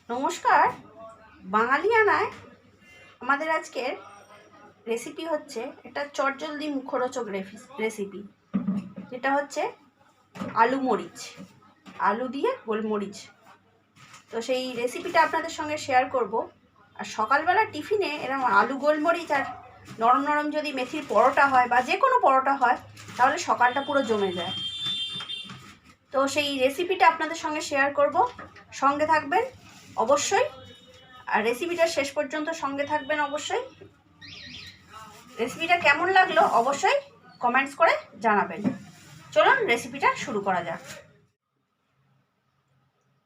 নমস্কার। বাঙালিয়ানায় আমাদের আজকের রেসিপি হচ্ছে একটা চটজলদি মুখরোচক রেসিপি, যেটা হচ্ছে আলু মরিচ, আলু দিয়ে গোলমরিচ। তো সেই রেসিপিটা আপনাদের সঙ্গে শেয়ার করব। আর সকালবেলা টিফিনে এরকম আলু গোলমরিচ আর নরম নরম যদি মেথির পরোটা হয় বা যে কোনো পরোটা হয়, তাহলে সকালটা পুরো জমে যায়। তো সেই রেসিপিটা আপনাদের সঙ্গে শেয়ার করব, সঙ্গে থাকবেন অবশ্যই। আর রেসিপিটা শেষ পর্যন্ত সঙ্গে থাকবেন অবশ্যই। রেসিপিটা কেমন লাগলো অবশ্যই কমেন্টস করে জানাবেন। চলুন রেসিপিটা শুরু করা যাক।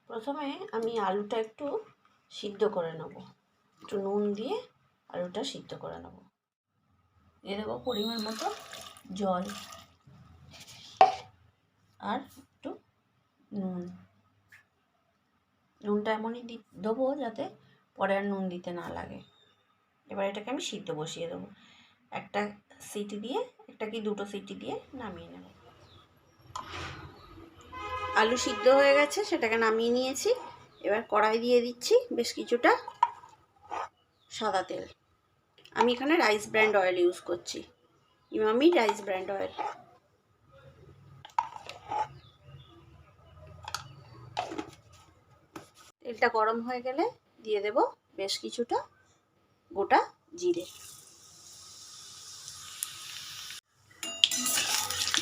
প্রথমে আমি আলুটা একটু সিদ্ধ করে নেব, একটু নুন দিয়ে আলুটা সিদ্ধ করে নেব। দিয়ে দেবো পরিমাণ মতো জল আর একটু নুনটা এমনই দেবো যাতে পরে আর নুন দিতে না লাগে। এবার এটাকে আমি সিদ্ধ বসিয়ে দেবো, একটা সিটি দিয়ে, একটা কি দুটো সিটি দিয়ে নামিয়ে নেব। আলু সিদ্ধ হয়ে গেছে, সেটাকে নামিয়ে নিয়েছি। এবার কড়াই দিয়ে দিচ্ছি বেশ কিছুটা সাদা তেল। আমি এখানে রাইস ব্র্যান্ড অয়েল ইউজ করছি, ইমামি রাইস ব্র্যান্ড অয়েল। তেলটা গরম হয়ে গেলে দিয়ে দেব বেশ কিছুটা গোটা জিরে।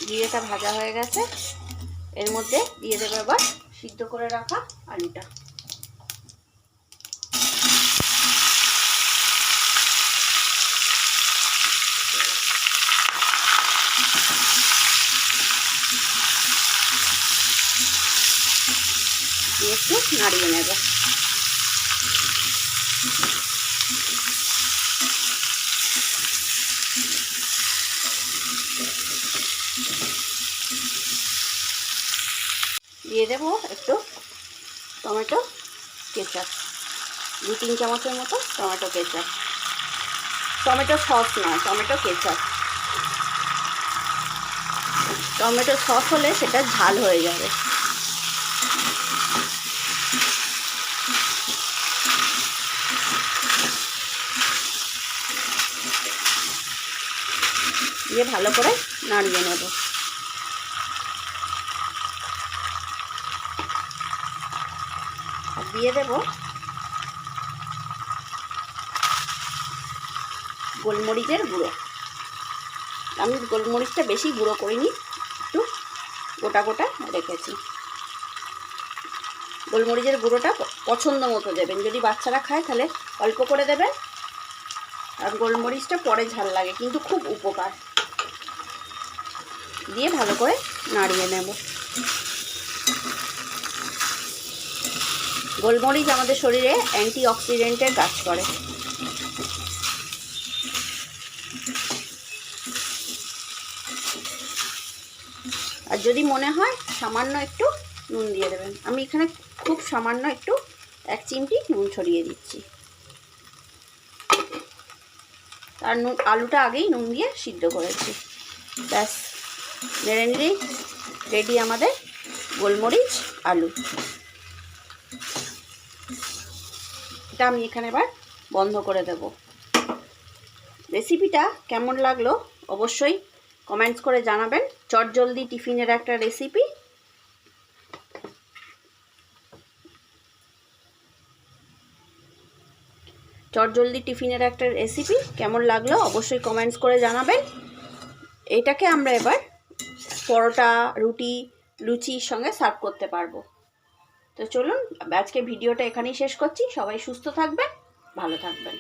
জিরেটা ভাজা হয়ে গেছে, এর মধ্যে দিয়ে দেবো এবার সিদ্ধ করে রাখা আলুটা। দিয়ে একটু নাড়িয়ে নেব। দিয়ে দেব একটু টমেটো কেচাপ, 2-3 চামচের মতো টমেটো কেচাপ, টমেটো সস নয়, টমেটো কেচাপ। টমেটো সস হলে সেটা ঝাল হয়ে যাবে। দিয়ে ভালো করে নাড়িয়ে নেব। আর দিয়ে দেব গোলমরিচের গুঁড়ো। আমি গোলমরিচটা বেশি গুঁড়ো করিনি, একটু গোটা গোটা রেখেছি। গোলমরিচের গুঁড়োটা পছন্দ মতো দেবেন, যদি বাচ্চারা খায় তাহলে অল্প করে দেবেন। আর গোলমরিচটা পরে ঝাল লাগে, কিন্তু খুব উপকার। দিয়ে ভালো করে নাড়িয়ে নেব। গোলমরিচ আমাদের শরীরে অ্যান্টিঅক্সিডেন্টের কাজ করে। আর যদি মনে হয় সামান্য একটু নুন দিয়ে দেবেন। আমি এখানে খুব সামান্য একটু 1 চিমটি নুন ছড়িয়ে দিচ্ছি। আর আলুটা আগেই নুন দিয়ে সিদ্ধ করেছি। ব্যাস, নেড়ে নিলেই রেডি আমাদের গোলমরিচ আলু। এটা আমি এখানে এবার বন্ধ করে দেব। রেসিপিটা কেমন লাগলো অবশ্যই কমেন্টস করে জানাবেন। চটজলদি টিফিনের একটা রেসিপি। চটজলদি টিফিনের একটা রেসিপি কেমন লাগলো অবশ্যই কমেন্টস করে জানাবেন। এটাকে আমরা এবার পরোটা, রুটি, লুচির সঙ্গে সার্ভ করতে পারবো। তো চলুন আজকে ভিডিওটা এখানেই শেষ করছি। সবাই সুস্থ থাকবেন, ভালো থাকবেন।